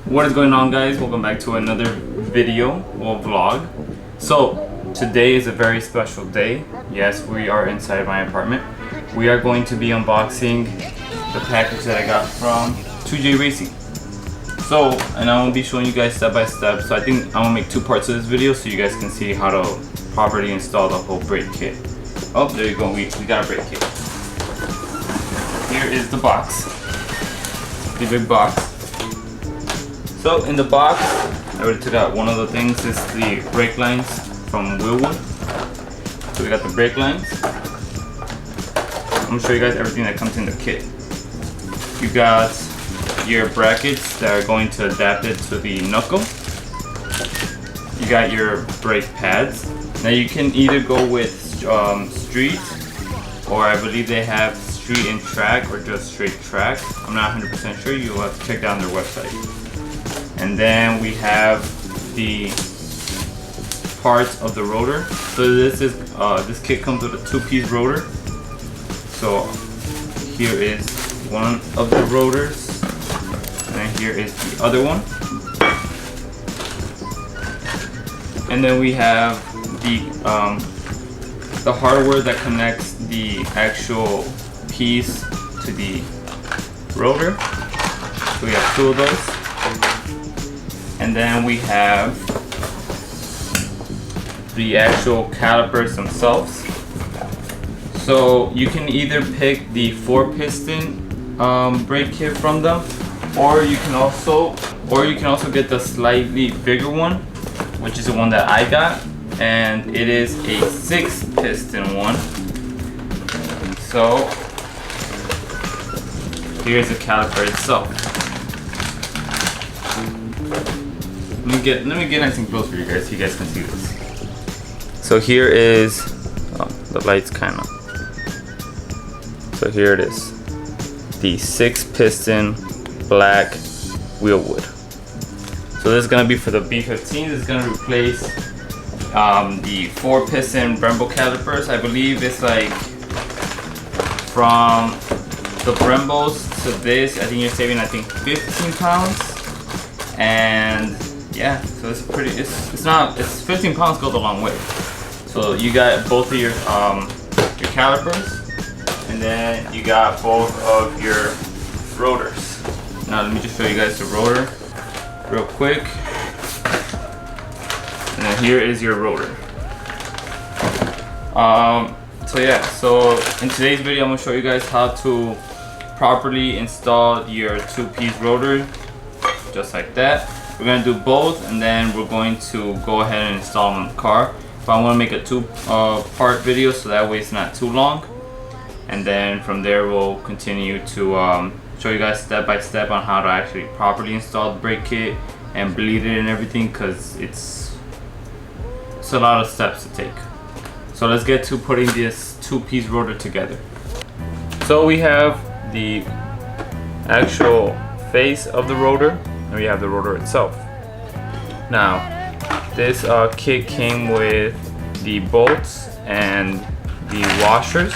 What is going on, guys? Welcome back to another video or vlog. So today is a very special day. Yes, we are inside my apartment. We are going to be unboxing the package that I got from 2J Racing. So, and I'm gonna be showing you guys step by step. So I think I'm gonna make two parts of this video so you guys can see how to properly install the whole brake kit. Oh, there you go. We got a brake kit. Here is the box. The big box. So in the box, I already took out one of the things. Is the brake lines from Wilwoods. So we got the brake lines. I'm gonna show you guys everything that comes in the kit. You got your brackets that are going to adapt it to the knuckle. You got your brake pads. Now you can either go with street, or I believe they have street and track, or just straight track. I'm not 100% sure. You'll have to check down their website. And then we have the parts of the rotor. So this kit comes with a two-piece rotor. So here is one of the rotors, and here is the other one. And then we have the hardware that connects the actual piece to the rotor. So we have two of those. And then we have the actual calipers themselves. So you can either pick the 4-piston brake kit from them, or you can also get the slightly bigger one, which is the one that I got, and it is a 6-piston one. So here's the caliper itself. Let me get nice and close for you guys so you guys can see this. So here is the lights kind of. So here it is, the 6-piston black Wilwood. So this is gonna be for the B15. This is gonna replace the 4-piston Brembo calipers. I believe it's like from the Brembos to this, I think you're saving 15 pounds. And yeah, so it's 15 pounds goes a long way. So you got both of your calipers, and then you got both of your rotors. Now let me just show you guys the rotor real quick. And then here is your rotor. So yeah, so in today's video I'm gonna show you guys how to properly install your 2-piece rotor, just like that. We're gonna do both, and then we're going to go ahead and install them in the car. But I want to make a two-part video so that way it's not too long. And then from there we'll continue to show you guys step by step on how to actually properly install the brake kit and bleed it and everything, because it's a lot of steps to take. So let's get to putting this 2-piece rotor together. So we have the actual face of the rotor, and we have the rotor itself. Now this kit came with the bolts and the washers.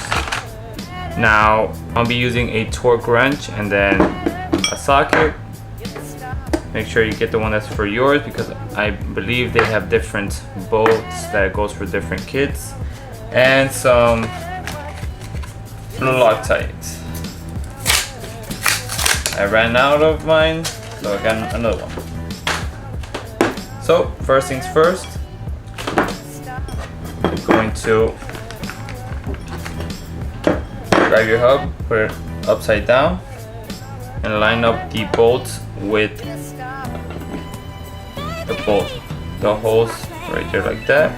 Now I'll be using a torque wrench and then a socket. Make sure you get the one that's for yours, because I believe they have different bolts that goes for different kits. And some blue Loctite. I ran out of mine, so I got another one. So first things first, I'm going to grab your hub, put it upside down, and line up the bolts with the holes right there like that.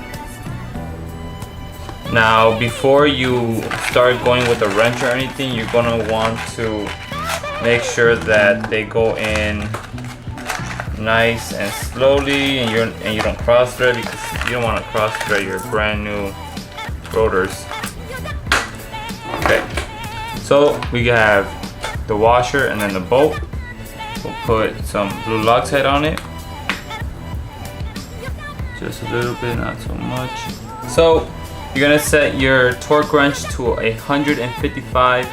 Now before you start going with a wrench or anything, you're gonna want to make sure that they go in nice and slowly, and you don't cross thread, because you don't want to cross thread your brand new rotors. Okay, so we have the washer and then the bolt. We'll put some blue Loctite on it, just a little bit, not so much. So you're gonna set your torque wrench to 155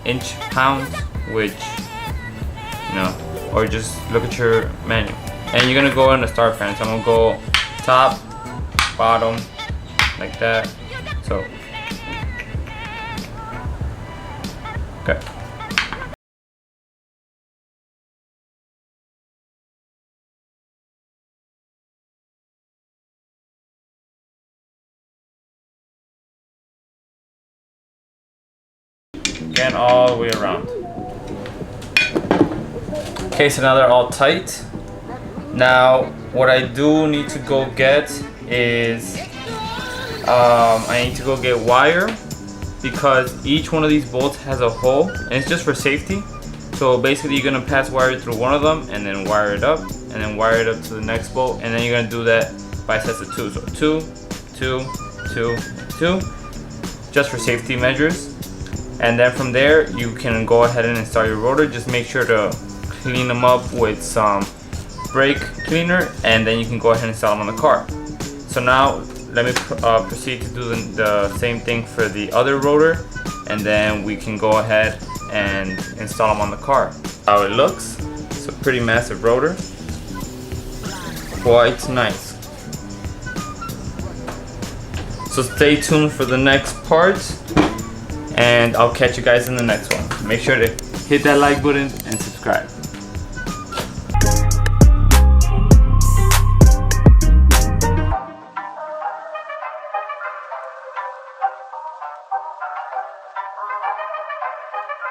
inch pounds, which, you know, or just look at your menu. And you're gonna go in the start fan. So I'm gonna go top, bottom, like that. So, okay. Again, all the way around. Okay, so now they're all tight. Now, what I do need to go get is, I need to go get wire, because each one of these bolts has a hole, and it's just for safety. So basically, you're gonna pass wire through one of them, and then wire it up, and then wire it up to the next bolt, and then you're gonna do that by sets of 2. So 2, 2, 2, 2, just for safety measures. And then from there, you can go ahead and install your rotor. Just make sure to clean them up with some brake cleaner, and then you can go ahead and install them on the car. So now let me proceed to do the same thing for the other rotor, and then we can go ahead and install them on the car. How it looks, it's a pretty massive rotor, quite nice. So stay tuned for the next part, and I'll catch you guys in the next one. Make sure to hit that like button and subscribe.